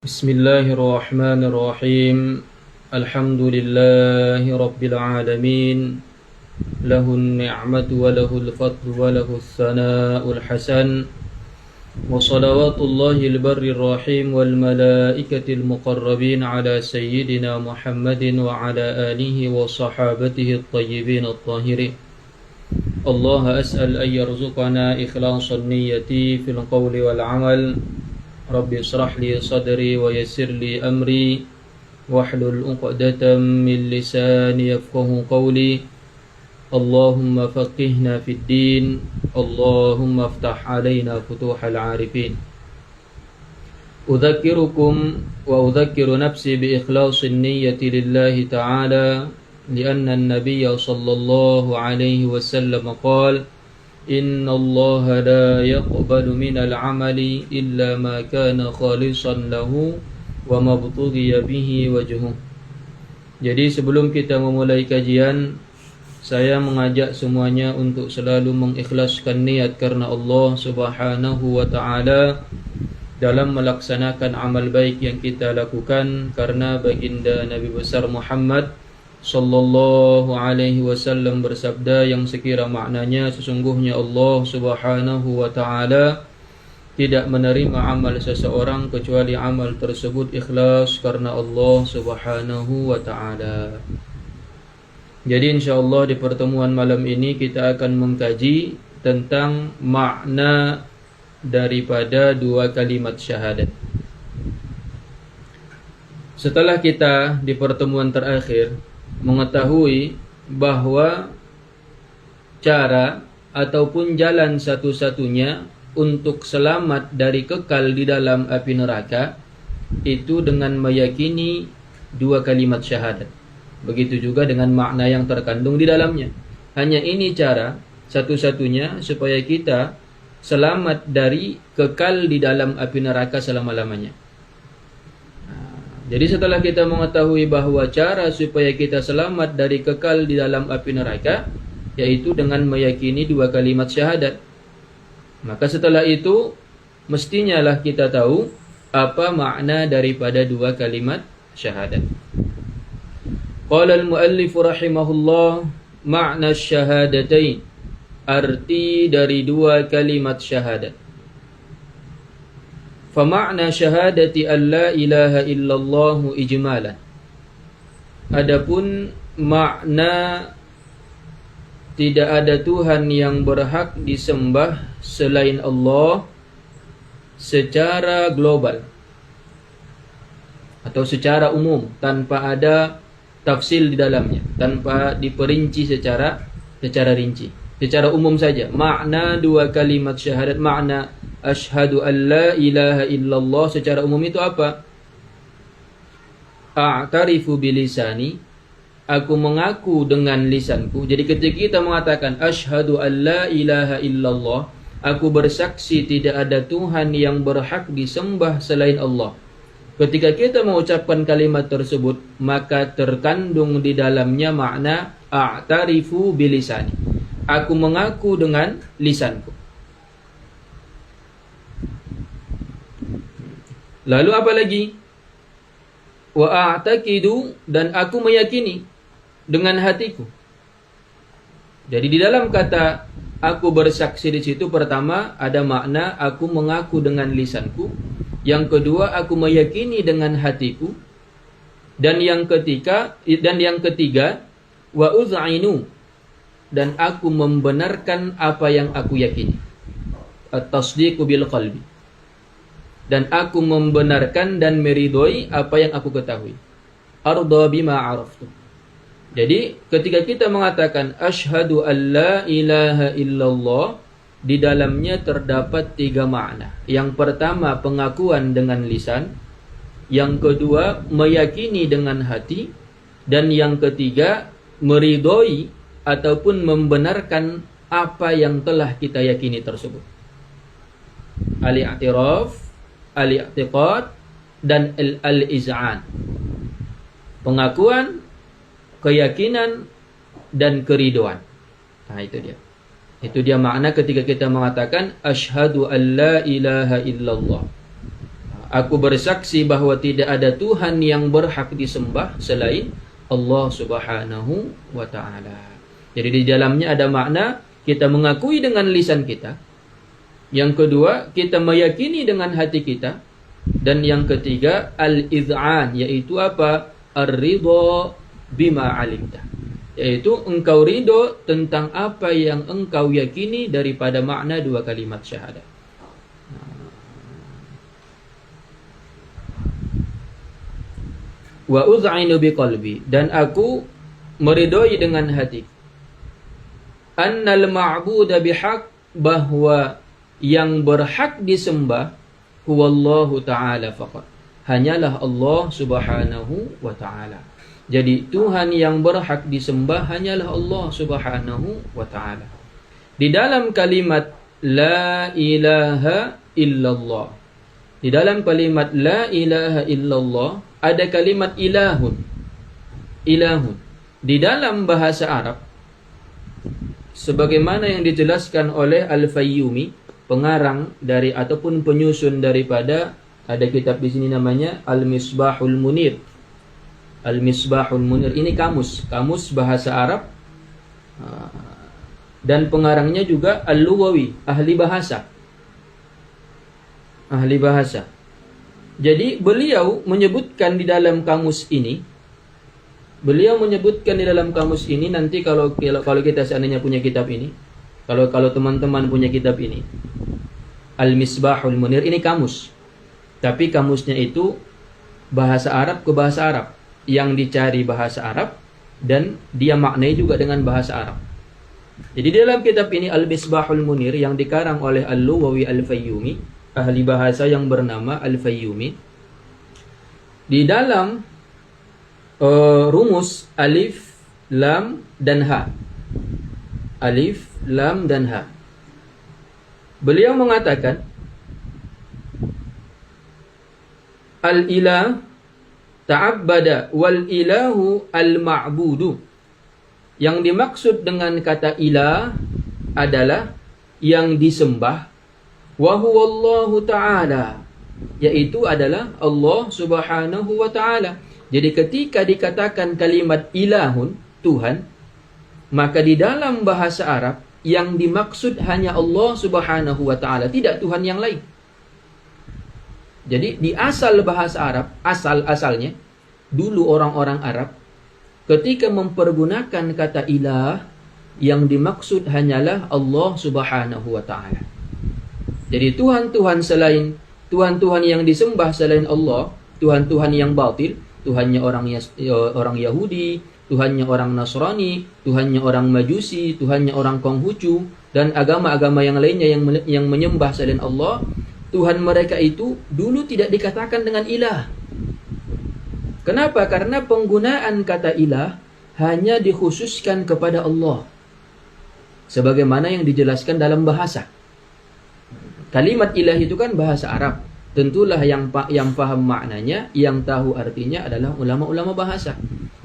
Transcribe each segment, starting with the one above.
Bismillahirrahmanirrahim. Alhamdulillahi rabbil alamin. Lahun ni'matu wa lahul fadlu wa lahus sana'ul hasan. Wa salawatullahi al-barrir rahim wal malaikatil muqarrabin ala sayyidina Muhammadin wa ala alihi wa sahabatihi at-tayyibin at-tahirin. Allah as'al an yarzuqana ikhlasan niyyati fil qawli wal amal. Rabbi israh li sadri wa yassir li amri wahlul 'uqdatam min lisani yafqahu qawli. Allahumma faqihna fid din, Allahumma iftah 'alaina futuhal 'arifin. Udzakirukum wa udzakiru nafsi bi ikhlasin niyyati lillahi ta'ala li'anna an-nabiyya sallallahu alaihi wasallam qala Inna Allah la yaqbalu minal amali illa ma kana khalisan lahu wa mabtughiya bihi wajhuh. Jadi sebelum kita memulai kajian, saya mengajak semuanya untuk selalu mengikhlaskan niat karena Allah Subhanahu wa taala dalam melaksanakan amal baik yang kita lakukan, karena baginda Nabi besar Muhammad sallallahu alaihi wasallam bersabda yang sekira maknanya, sesungguhnya Allah Subhanahu wa taala tidak menerima amal seseorang kecuali amal tersebut ikhlas karena Allah Subhanahu wa taala. Jadi insyaallah di pertemuan malam ini kita akan mengkaji tentang makna daripada dua kalimat syahadat. Setelah kita di pertemuan terakhir mengetahui bahwa cara ataupun jalan satu-satunya untuk selamat dari kekal di dalam api neraka itu dengan meyakini dua kalimat syahadat. Begitu juga dengan makna yang terkandung di dalamnya. Hanya ini cara satu-satunya supaya kita selamat dari kekal di dalam api neraka selama-lamanya. Jadi setelah kita mengetahui bahawa cara supaya kita selamat dari kekal di dalam api neraka yaitu dengan meyakini dua kalimat syahadat, maka setelah itu mestinya lah kita tahu apa makna daripada dua kalimat syahadat. Qala al-muallif rahimahullah, makna syahadatain, arti dari dua kalimat syahadat. Fama'na syahadati an la ilaha illallah ijmalan. Adapun makna tidak ada Tuhan yang berhak disembah selain Allah secara global atau secara umum tanpa ada tafsil di dalamnya, tanpa diperinci secara rinci. Secara umum saja makna dua kalimat syahadat, makna Ashhadu an la ilaha illallah secara umum itu apa? A'tarifu bilisani, aku mengaku dengan lisanku. Jadi ketika kita mengatakan Ashhadu an la ilaha illallah, aku bersaksi tidak ada Tuhan yang berhak disembah selain Allah. Ketika kita mengucapkan kalimat tersebut, maka terkandung di dalamnya makna A'tarifu bilisani, aku mengaku dengan lisanku. Lalu apa lagi? Wa a'taqidu, dan aku meyakini dengan hatiku. Jadi di dalam kata aku bersaksi di situ, pertama ada makna aku mengaku dengan lisanku, yang kedua aku meyakini dengan hatiku, dan yang ketiga wa uz'inu, dan aku membenarkan apa yang aku yakini. At-tasdiqu bil qalbi, dan aku membenarkan dan meridhoi apa yang aku ketahui. Arda bima araftu. Jadi ketika kita mengatakan asyhadu an la ilaha illallah, di dalamnya terdapat tiga makna. Yang pertama pengakuan dengan lisan, yang kedua meyakini dengan hati, dan yang ketiga meridhoi ataupun membenarkan apa yang telah kita yakini tersebut. Al-i'tiraf, al-i'tiqad, dan al-iz'an. Pengakuan, keyakinan, dan keriduan. Nah, itu dia. Itu dia makna ketika kita mengatakan asyhadu an la ilaha illallah. Aku bersaksi bahwa tidak ada Tuhan yang berhak disembah selain Allah Subhanahu wa ta'ala. Jadi di dalamnya ada makna kita mengakui dengan lisan kita. Yang kedua, kita meyakini dengan hati kita. Dan yang ketiga, al-id'an, yaitu apa? Ar-ridha bima alimta. Yaitu engkau ridho tentang apa yang engkau yakini daripada makna dua kalimat syahadat. Wa uz'inu biqalbi, dan aku meridhoi dengan hati. Annal ma'buda bihaq, bahwa yang berhak disembah huwallahu ta'ala faqat, hanyalah Allah Subhanahu wa ta'ala. Jadi Tuhan yang berhak disembah hanyalah Allah Subhanahu wa ta'ala. Di dalam kalimat la ilaha illallah, di dalam kalimat la ilaha illallah ada kalimat ilahun. Ilahun. Di dalam bahasa Arab, sebagaimana yang dijelaskan oleh Al-Fayyumi, pengarang dari ataupun penyusun daripada, ada kitab di sini namanya Al-Misbahul Munir. Al-Misbahul Munir ini kamus bahasa Arab, dan pengarangnya juga Al-Luwawi, ahli bahasa. Jadi beliau menyebutkan di dalam kamus ini, nanti kalau kita seandainya punya kitab ini, kalau teman-teman punya kitab ini, Al-Misbahul Munir, ini kamus. Tapi kamusnya itu bahasa Arab ke bahasa Arab. Yang dicari bahasa Arab dan dia maknai juga dengan bahasa Arab. Jadi dalam kitab ini Al-Misbahul Munir yang dikarang oleh Al-Luwawi Al-Fayyumi, ahli bahasa yang bernama Al-Fayyumi, di dalam rumus alif, lam, dan ha. Alif, lam, dan ha. Beliau mengatakan al-ilah ta'abbada wal ilahu al-ma'budu. Yang dimaksud dengan kata ilah adalah yang disembah, wa huwa Allah ta'ala, yaitu adalah Allah Subhanahu wa ta'ala. Jadi ketika dikatakan kalimat ilahun, Tuhan, maka di dalam bahasa Arab yang dimaksud hanya Allah Subhanahu wa ta'ala, tidak Tuhan yang lain. Jadi di asal bahasa Arab, asalnya dulu orang-orang Arab ketika mempergunakan kata ilah, yang dimaksud hanyalah Allah Subhanahu wa ta'ala. Jadi Tuhan-Tuhan yang disembah selain Allah, Tuhan-Tuhan yang batil, Tuhannya orang Yahudi, Tuhannya orang Nasrani, Tuhannya orang Majusi, Tuhannya orang Konghucu, dan agama-agama yang lainnya yang menyembah selain Allah, Tuhan mereka itu dulu tidak dikatakan dengan ilah. Kenapa? Karena penggunaan kata ilah hanya dikhususkan kepada Allah, sebagaimana yang dijelaskan dalam bahasa. Kalimat ilah itu kan bahasa Arab. Tentulah yang paham maknanya, yang tahu artinya adalah ulama-ulama bahasa.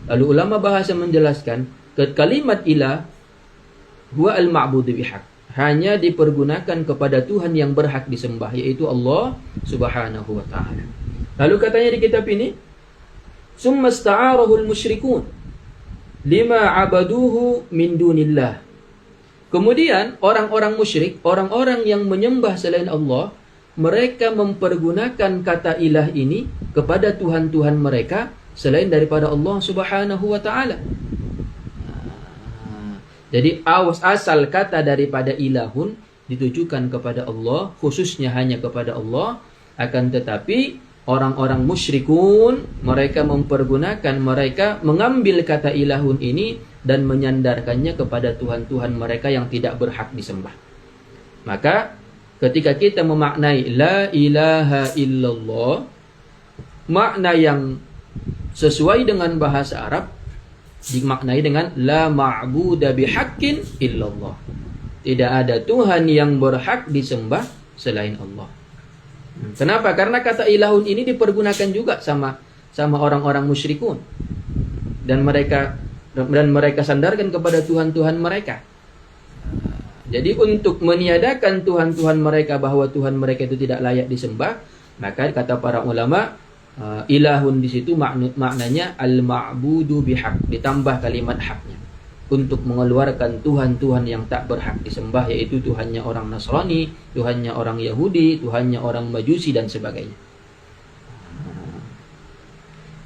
Lalu ulama bahasa menjelaskan kalimat ilah huwa al-ma'budu bihaq, hanya dipergunakan kepada Tuhan yang berhak disembah, yaitu Allah Subhanahu wa ta'ala. Lalu katanya di kitab ini, summa sta'arahul musyrikun lima abaduhu min dunillah. Kemudian orang-orang musyrik, orang-orang yang menyembah selain Allah, mereka mempergunakan kata ilah ini kepada Tuhan-Tuhan mereka selain daripada Allah Subhanahu wa ta'ala. Jadi asal kata daripada ilahun ditujukan kepada Allah, khususnya hanya kepada Allah. Akan tetapi orang-orang musyrikun, mereka mengambil kata ilahun ini dan menyandarkannya kepada Tuhan-Tuhan mereka yang tidak berhak disembah. Maka ketika kita memaknai la ilaha illallah, makna yang sesuai dengan bahasa Arab dimaknai dengan la ma'buda bihaqqin illallah. Tidak ada Tuhan yang berhak disembah selain Allah. Kenapa? Karena kata ilahun ini dipergunakan juga sama orang-orang musyrikun. Dan mereka sandarkan kepada Tuhan-Tuhan mereka. Jadi untuk meniadakan Tuhan-Tuhan mereka, bahwa Tuhan mereka itu tidak layak disembah, Maka kata para ulama, ilahun di situ maknanya al-ma'budu bihaq, ditambah kalimat haknya untuk mengeluarkan Tuhan-Tuhan yang tak berhak disembah, yaitu Tuhannya orang Nasrani, Tuhannya orang Yahudi, Tuhannya orang Majusi dan sebagainya.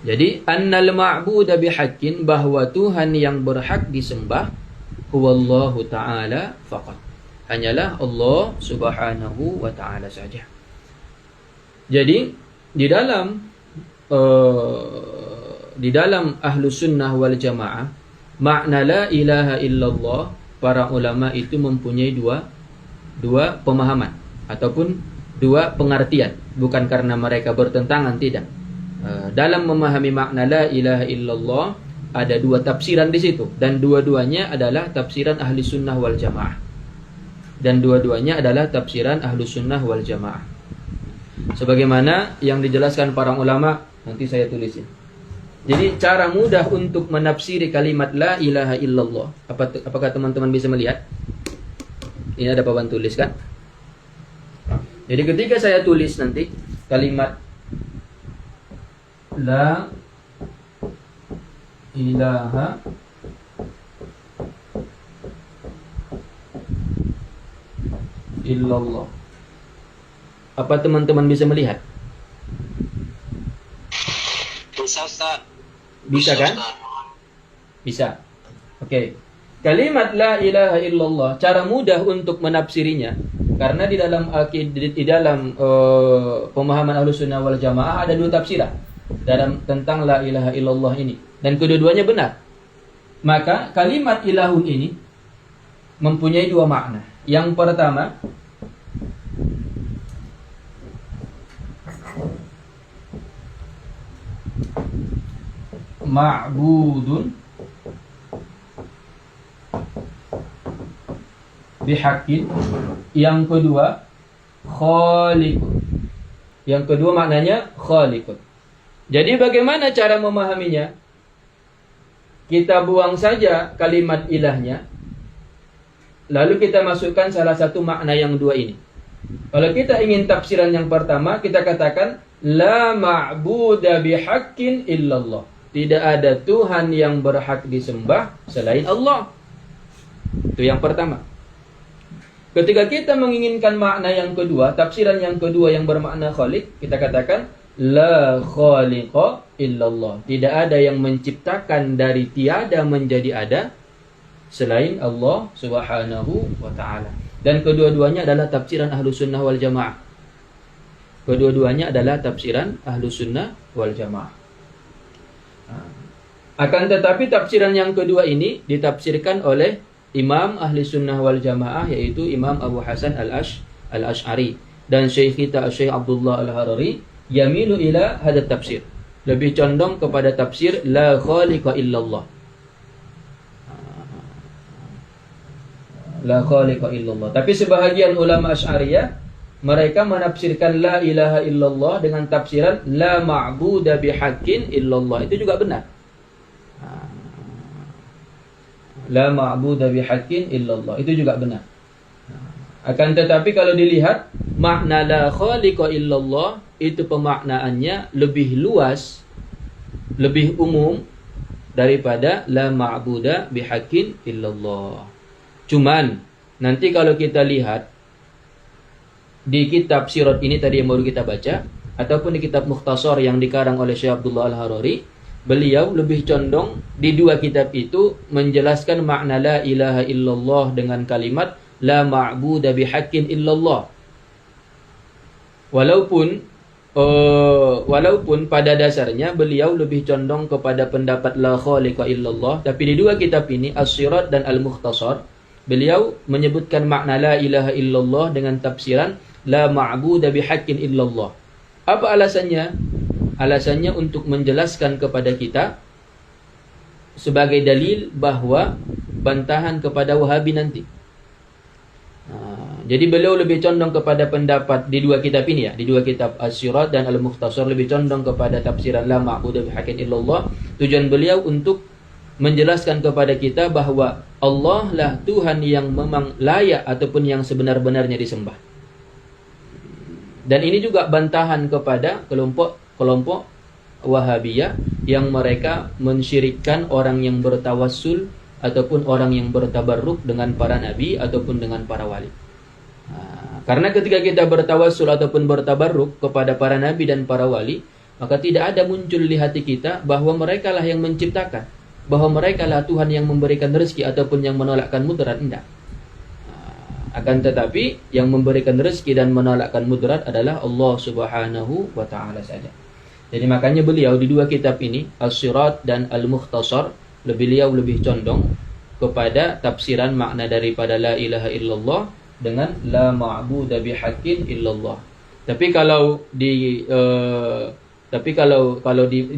Jadi annal ma'buda bihaqqin, bahwa Tuhan yang berhak disembah huwallahu ta'ala faqat, hanyalah Allah subhanahu wa ta'ala saja. Jadi di dalam Ahlus Sunnah wal Jamaah, makna la ilaha illallah, para ulama itu mempunyai dua pemahaman ataupun dua pengertian, bukan karena mereka bertentangan, tidak. Dalam memahami makna la ilaha illallah ada dua tafsiran di situ, dan dua-duanya adalah tafsiran Ahli Sunnah wal Jamaah. Sebagaimana yang dijelaskan para ulama, nanti saya tulisin. Jadi cara mudah untuk menafsiri kalimat la ilaha illallah, apakah teman-teman bisa melihat? Ini ada papan tulis kan? Jadi ketika saya tulis nanti kalimat la ilaha illallah, apa teman-teman bisa melihat? Bisa, Ustaz. Bisa kan? Bisa. Oke. Kalimat la ilaha illallah, cara mudah untuk menafsirinya, karena di dalam pemahaman Ahlussunnah wal Jamaah ada dua tafsiran tentang la ilaha illallah ini, dan kedua-duanya benar. Maka kalimat ilahun ini mempunyai dua makna. Yang pertama, ma'budun bihaqqin. Yang kedua, khaliqun. Yang kedua maknanya khaliqun. Jadi bagaimana cara memahaminya? Kita buang saja kalimat ilahnya, lalu kita masukkan salah satu makna yang dua ini. Kalau kita ingin tafsiran yang pertama, kita katakan la ma'buda bihaqqin illallah, tidak ada Tuhan yang berhak disembah selain Allah. Itu yang pertama. Ketika kita menginginkan makna yang kedua, tafsiran yang kedua yang bermakna khaliq, kita katakan la khaliqa illallah, tidak ada yang menciptakan dari tiada menjadi ada selain Allah subhanahu wa ta'ala. Dan kedua-duanya adalah tafsiran Ahlus Sunnah wal Jamaah. Kedua-duanya adalah tafsiran Ahlus Sunnah wal Jamaah. Akan tetapi tafsiran yang kedua ini ditafsirkan oleh Imam Ahli Sunnah wal Jamaah, yaitu Imam Abu Hasan al-Ash'ari, dan Syekh kita Syekh Abdullah al-Harari yamilu ila hadha tafsir, lebih condong kepada tafsir la khaliqa illallah. La khaliqa illallah. Tapi sebahagian ulama Asy'ariyah, mereka menafsirkan la ilaha illallah dengan tafsiran la ma'buda bihaqqin illallah. Itu juga benar. La ma'buda bihaqqin illallah, itu juga benar. Akan tetapi kalau dilihat makna la khaliqa illallah, itu pemaknaannya lebih luas, lebih umum daripada la ma'buda bihaqqin illallah. Cuman nanti kalau kita lihat di kitab Sirat ini tadi yang baru kita baca, ataupun di kitab Mukhtasar yang dikarang oleh Syekh Abdullah al-Harari, beliau lebih condong di dua kitab itu menjelaskan makna la ilaha illallah dengan kalimat la ma'buda bihaqqin illallah. Walaupun pada dasarnya beliau lebih condong kepada pendapat la khaliqa illallah, tapi di dua kitab ini As-Sirat dan Al-Mukhtasar, beliau menyebutkan makna la ilaha illallah dengan tafsiran la ma'buda bihaqqin illallah. Apa alasannya? Alasannya untuk menjelaskan kepada kita sebagai dalil bahwa bantahan kepada Wahabi nanti. Jadi beliau lebih condong kepada pendapat di dua kitab ini, ya, di dua kitab As-Sirat dan Al-Mukhtasar, lebih condong kepada tafsiran la ma'budu bihaqqin illallah. Tujuan beliau untuk menjelaskan kepada kita bahwa Allah lah Tuhan yang memang layak ataupun yang sebenar-benarnya disembah. Dan ini juga bantahan kepada kelompok Wahabiyah yang mereka mensyirikkan orang yang bertawassul ataupun orang yang bertabarruk dengan para nabi ataupun dengan para wali. Karena ketika kita bertawassul ataupun bertabarruk kepada para nabi dan para wali, maka tidak ada muncul di hati kita bahwa mereka lah yang menciptakan, bahwa mereka lah Tuhan yang memberikan rezeki ataupun yang menolakkan mudarat. Tidak. Akan tetapi yang memberikan rezeki dan menolakkan mudarat adalah Allah Subhanahu wa taala saja. Jadi makanya beliau di dua kitab ini, As-Sirat dan Al-Mukhtasar, beliau lebih condong kepada tafsiran makna daripada la ilaha illallah dengan la ma'budu bihaqqin illallah. Tapi kalau di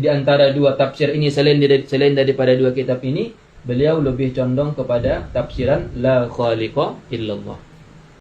antara dua tafsir ini selain daripada dua kitab ini, beliau lebih condong kepada tafsiran la khaliqa illallah.